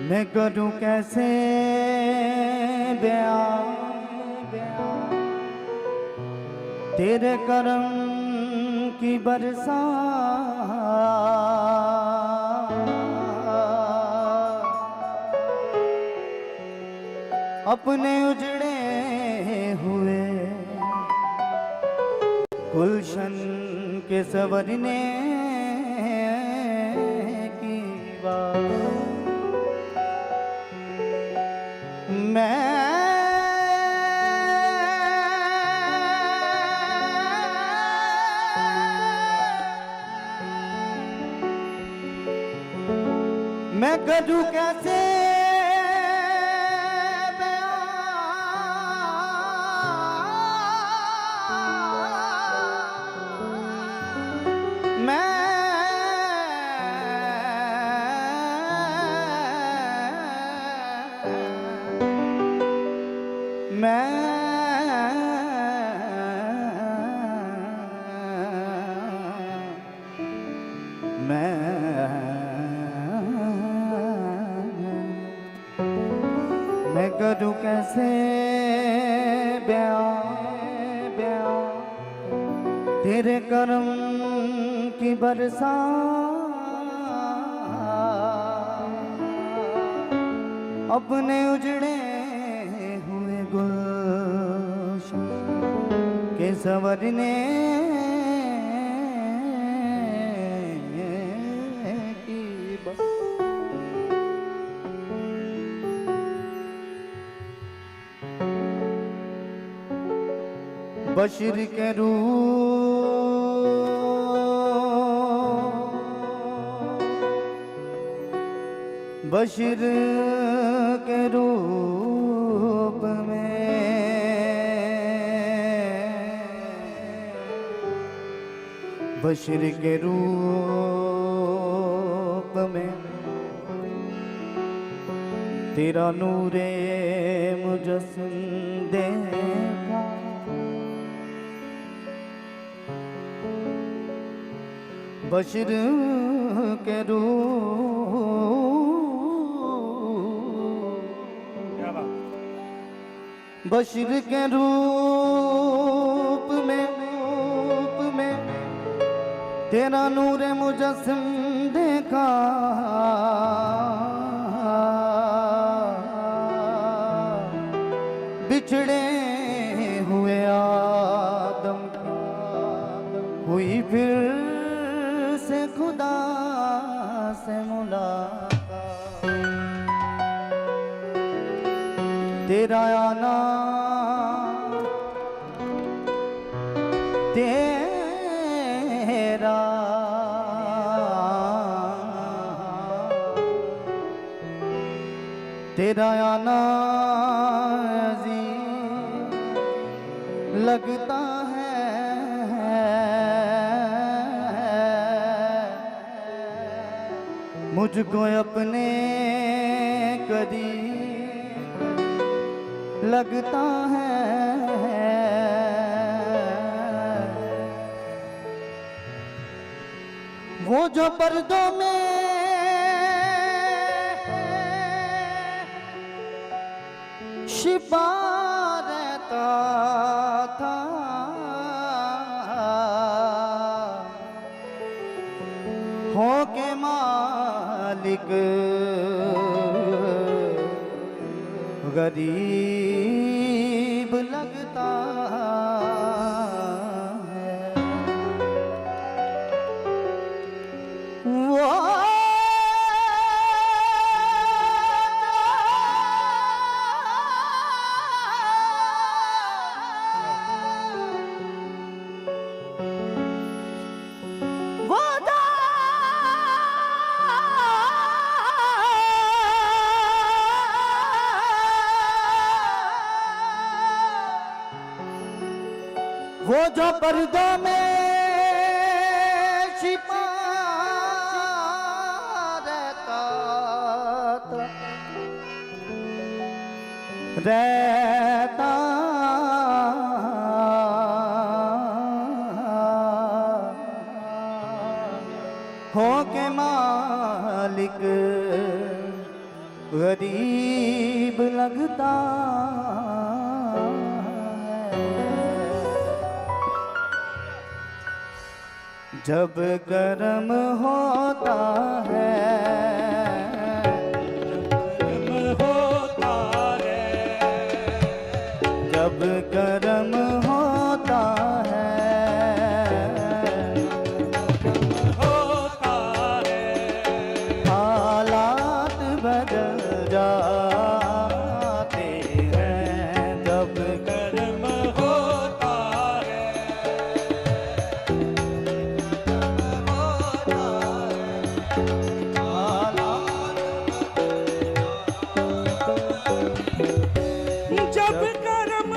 मैं करूं कैसे बयां तेरे करम की बरसात अपने उजड़े हुए गुलशन के संवरने की बात मैं करूं कैसे मैं करूं कैसे बयां तेरे करम की बरसात अपने उजड़े हुए गुलशन के संवरने की बात बशीर के रूप में बशीर के रूप में तेरा नूरे मुजस्सम देखा बशीर के बशीर के रूप में तेरा नूरे मुजस्सम देखा बिछड़े हुए आदम हुई फिर से खुदा से मुलाकात तेरा आना तेरा तेरा आना अजीब लगता है मुझको अपने करीब लगता है वो जो पर्दों में छिपा रहता था हो के मालिक गरीब लगता लगता है। वो वो जो पर्दों में छिपा रहता था, रहता हो के मालिक गरीब लगता जब कर्म होता है, जब कर्म होता है, हालात बदल जाते हैं। जब कर्म होता है, जब कर्म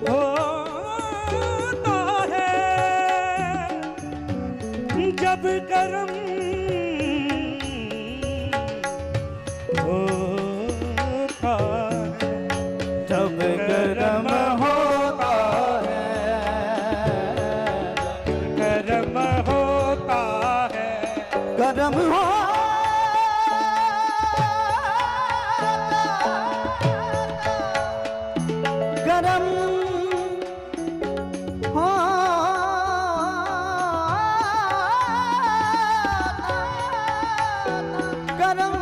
होता है, जब कर्म होता है, जब कर्म होता है, कर्म होता है, कर्म हो कर्म हो कर्म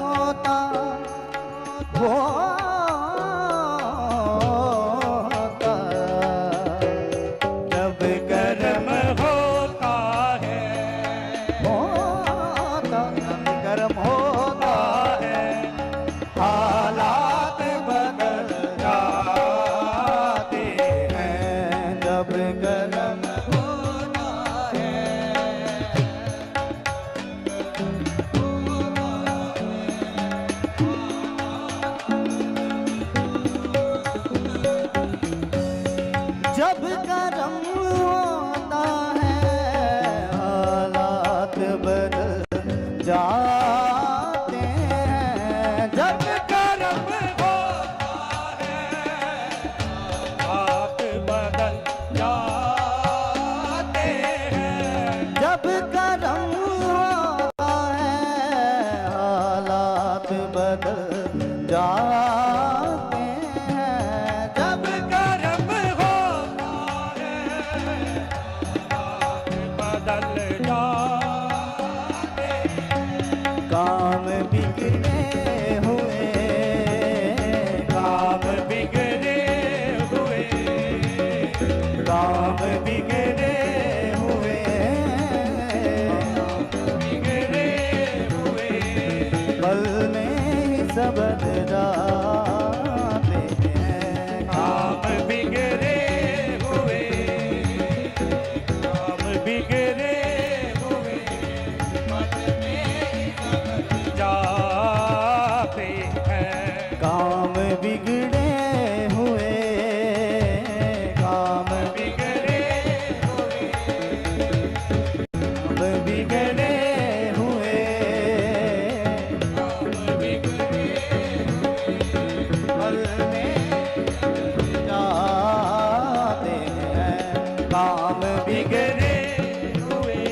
होता होता जब कर्म होता है, होता कर्म होता है, हालात बदल जाते हैं। जब कर्म होता है, जब कर्म होता है, हालात बदल जाते हैं। जब कर्म होता है, हाथ बदल जाते हैं। जब कर्म होता है, हालात बदल जाते हैं। जब कर्म होता है, हाथ बदल जाते हैं। काम बिगड़े हुए, काम बिगड़े हुए, काम बिगड़े हुए, बिगड़े हुए, पल में ही सब बदलाते हैं। काम बिगड़े हुए, काम बिगड़े हुए, मन में जाते हैं। काम बिगड़े हुए, काम बिगड़े हुए, काम बिगड़े हुए, काम बिगड़े पल में जाते हैं। काम बिगड़े हुए,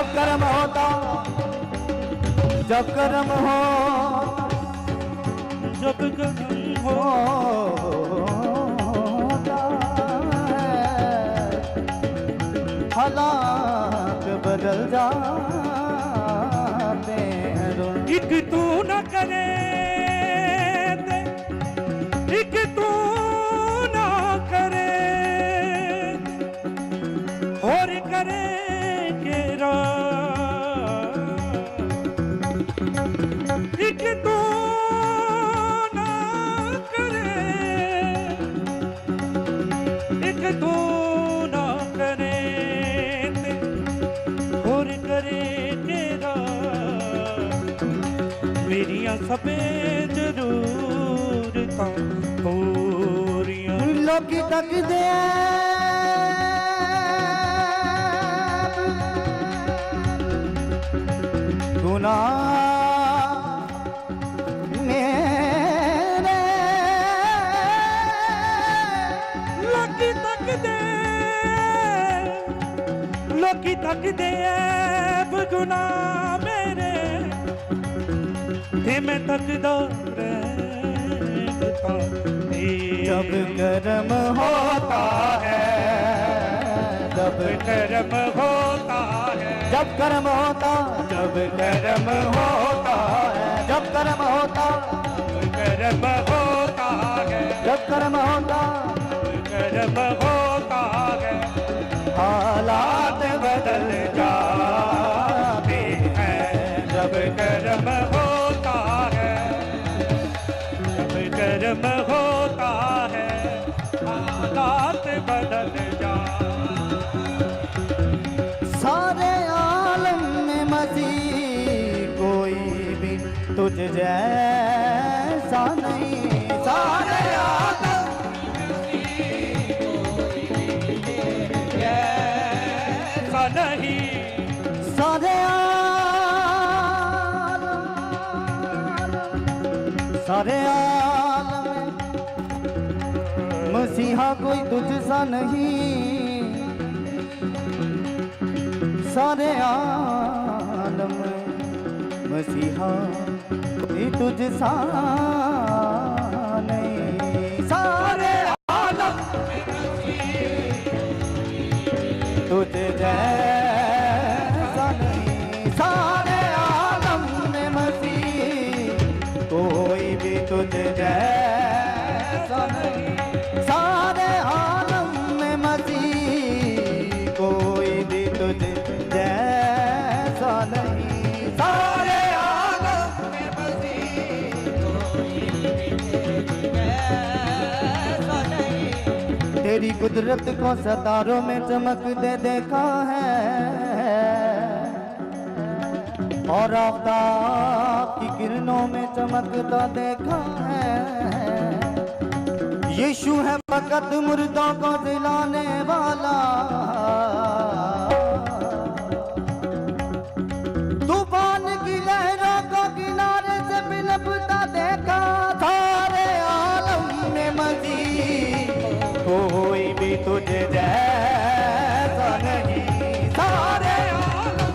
जब कर्म होता, जब कर्म हो, जब कर्म हो होता है, हालात बदल जाते हैं रोज। एक तू न करे दे, एक तू न करे और करे केरा, एक तू न करे, एक तू न करे और करे तेरा, मेरियां सबे जरूरतां पूरियां। लोकी तकदे गुनाह मेरे, लोकी तकदे, लोकी तकदे गुनाह मेरे, ते मैं तकदा रहता। जब कर्म होता है, जब कर्म होता है, जब कर्म होता, जब कर्म होता है, जब कर्म होता, कर्म होता है, जब कर्म होता, कर्म होता है, हालात बदल जाते हैं। जब कर्म होता है, जब कर्म होता है, हालात बदल जा। सारे आलम में मसीह कोई भी तुझ जैसा नहीं, सारे आलम ऐसा नहीं, सारे आलम, सारे आलम में मसीहा कोई तुझ सा नहीं, सारे आलम में मसीहा कोई तुझ सा नहीं, सारे आलम तुझ जैसा नहीं, सारे आलम में मसीह कोई भी तुझ जैसा नहीं, सारे आलम में मसीह कोई भी तुझ जैसा नहीं, सारे आलम में मसीह कोई भी तुझ जैसा नहीं। तेरी कुदरत को सितारों में चमकते देखा है, और आफ़ताब की किरणों में चमकता देखा है। यीशु है फकत मुर्दों को जिलाने वाला, तूफान की लहरों को किनारे से बिलपता देखा। सारे आलम में मजीद कोई भी तुझे जैसा नहीं, सारे आलम,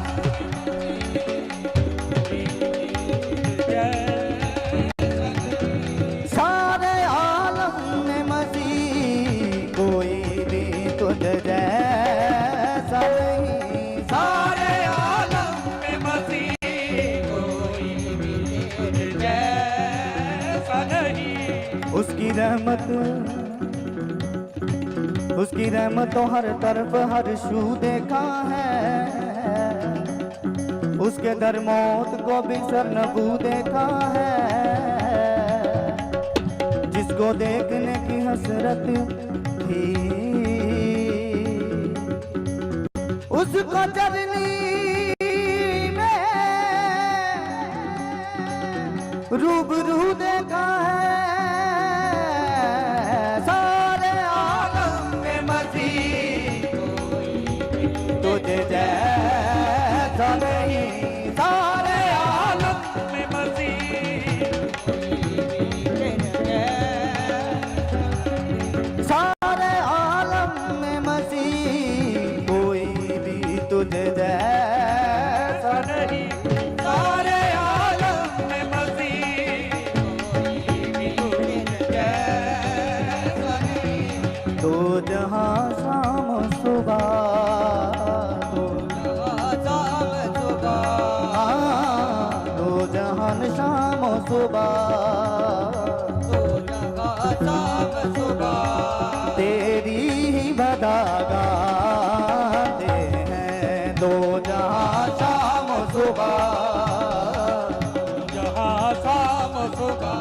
सारे आलम में मसीह कोई भी तुझे जैसा नहीं, सारे आलम में मसीह कोई भी तुझ जैसा नहीं। उसकी रहमत, उसकी रहमतों हर तरफ हर शू देखा है, उसके दर मौत को भी सरनबू देखा है। जिसको देखने की हसरत थी, उसको चरनी में रूबरू देखा है। सारे आलम में मसीह तुझे जैसा नहीं, सारे आलम में मसीह सारे आलम में मसीह कोई भी तुझे जैसा जहान शाम सुबह, दो जहां शाम सुबह तेरी ही बदा गाते हैं। दो जहां शाम सुबह, जहां शाम सुबह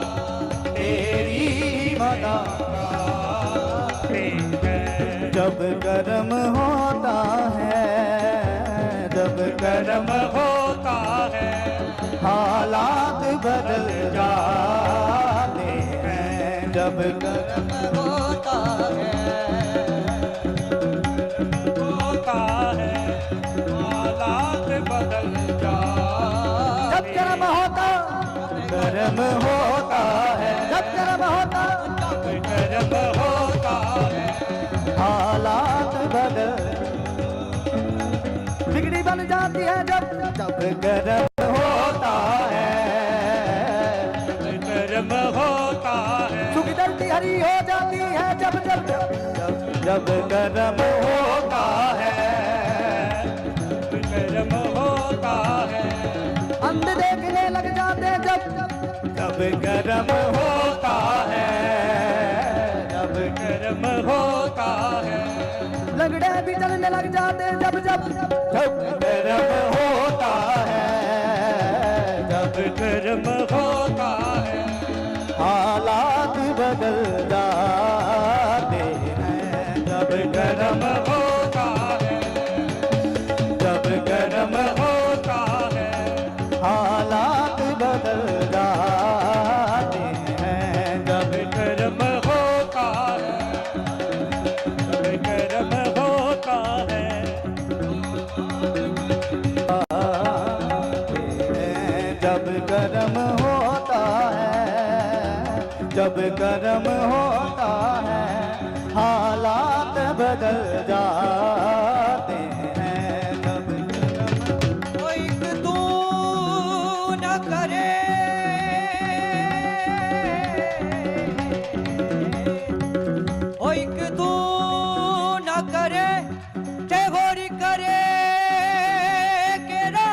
तेरी ही बदा गाते हैं। जब कर्म होता है, जब कर्म कर्म होता है हालात बदल जाते हैं। जब कर्म होता है हालात बदल जाते जब कर्म होता, कर्म होता है। जब कर्म होता, कर्म होता है हालात बदल, बिगड़ी बन जाती है जब जब कर्म होता है। कर्म होता है सुखी दर्दी हरी हो जाती है जब जब जब जब कर्म होता है। कर्म होता है अंध देखने लग जाते जब जब कर्म होता है। जब कर्म होता है लगड़े भी चलने लग जाते जब जब जब कर्म होता है। जब कर्म होता है हालात बदल जाते हैं। जब कर्म होता है जब कर्म होता है हालात बदल जाते हैं। जब कर्म होता है कर्म होता है जब कर्म होता है, जब कर्म होता है हालात बदल जाते हैं। जब कोई तू न करे कोई तू न करे ते होरी करे केरा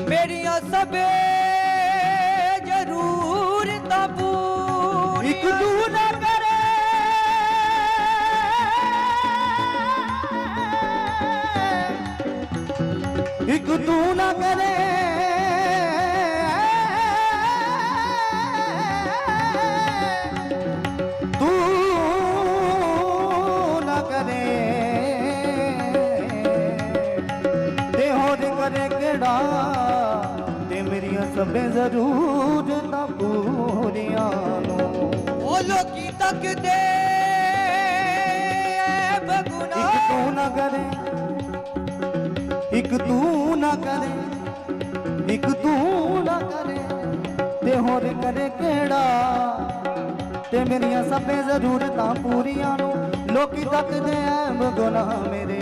मेरिया सबे जरूर पूरी एक तू न करे, एक तू न करे, तू न करे ते होर करे केड़ा ते मेरियां सबे जरूर ना पूरियां नो। ओ लोकी तक दे बगुना एक तू न करे, एक तू न करे, एक तू न करे ते होर करे केड़ा ते मेरियां सबे जरूरतां पूरियां नो। लोकी तकदे ऐ बगुना मेरे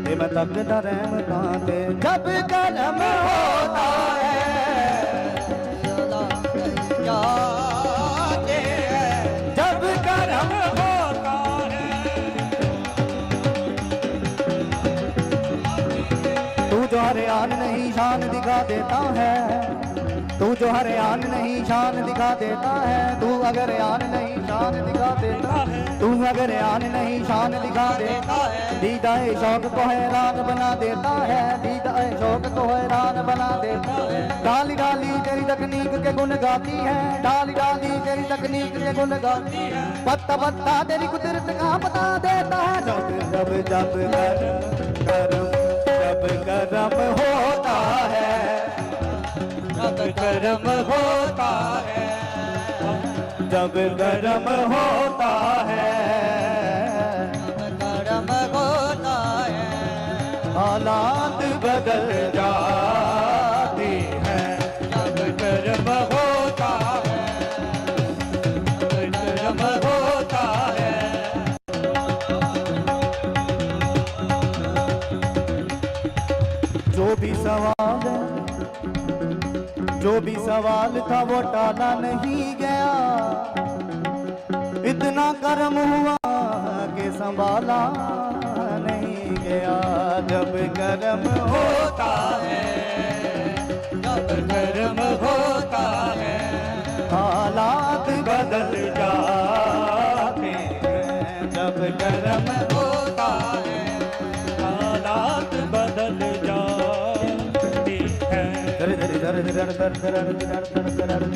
ते मैं तकदा रहमतां ते। जब कर्म होता है, जाते हैं जब कर्म होता है तू जो हरियाण नहीं शान दिखा देता है, तू जो हरियाण नहीं शान दिखा देता है। तू अगर यान नहीं शान दिखा देता है, तू अगर यान नहीं शान दिखा देता है। दीदाए शौक को हैरान बना देता है, दीदाए शौक को हैरान बना देता है। डाली डाली तेरी तकनीक के गुण गाती है, डाली डाली तेरी तकनीक के गुण गाती है। पत्ता पत्ता तेरी कुदरत का बता देता है। जब जब जब कर्म होता है, जब कर्म होता है जब कर्म होता है कर्म होता है हालात बदल जाते हैं। जब कर्म होता है कर्म होता है जो भी सवाल है, जो भी सवाल था वो टाला नहीं गया। इतना कर्म हुआ कि संभाला नहीं गया। गया जब कर्म होता है, जब कर्म होता है, हालात बदल जाते हैं। जब कर्म होता है, हालात बदल जाते हैं। धर धर धर धर धर धर धर धर धर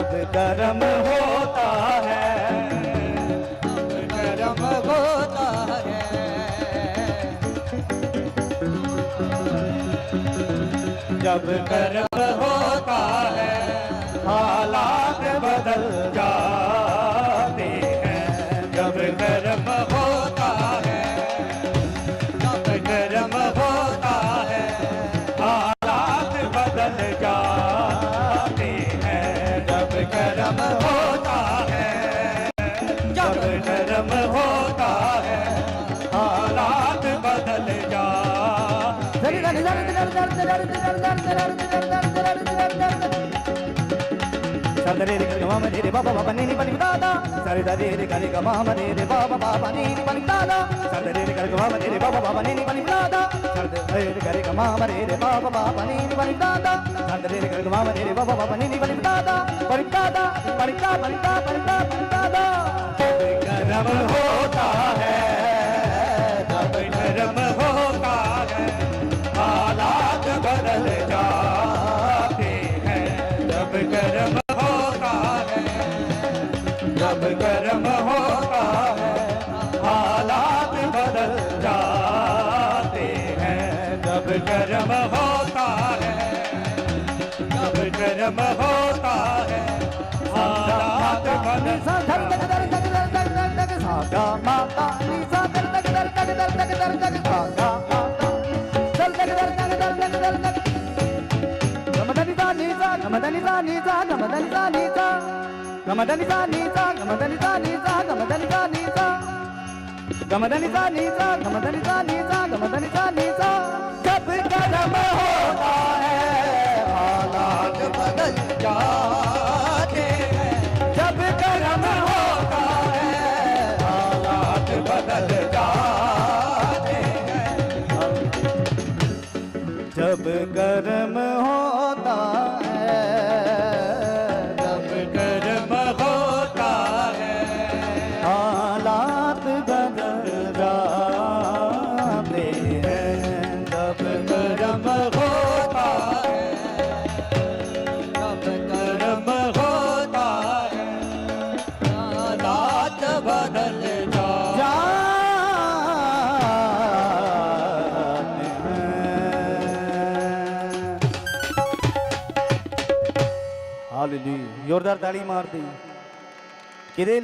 जब कर्म होता है कर्म होता है, जब कर्म होता है, हालात बदल जाते हैं। जब कर्म होता है, जब कर्म होता है, हालात बदल जाते हैं। जब कर्म होता है, जब कर्म होता है, हालात बदल जाते Sardare re ga ma re ba ba ni ni pa ni da da Sardare re ga ma re ba ba ni ni pa ni da da Sardare re ga ma re ba ba ni ni pa ni da da Sardare re ga ma re ba ba ni ni pa ni da da Sardare re ga ma re ba ba ni ni pa ni da da pa ni da da pa ni da pa ni da pa ni da pa ni da da कर्म होता है, जब कर्म होता है, हालात बदल जाते हैं। जब कर्म होता है, जब कर्म होता है, हालात बदल जाते हैं। जब कर्म होता है, जब कर्म होता है, हालात बदल ga ma pa ni sa dar dar dar dar dar dar dar dar ga ma pa dal dar dar dar dar dar dar dar ga ma da ni sa ni sa ga ma da ni sa ni sa ga ma da ni sa ni sa ga ma da ni sa ni sa ga ma da ni sa ni sa ga ma da ni sa ni sa ga ma da ni sa ni sa ga ma da ni sa ni sa ga ma da ni sa ni sa jab कर्म होता है हालात बदल जाते हैं। जब कर्म होता है, हालात बदल जाते हैं। जब कर्म होता है जब कर्म होता है, हालात बदल जाते हैं जब कर्म होता है, जब कर्म होता है, हालात बदल जाते जाते हैं हालेलुया जोरदार ताली मार दी किदे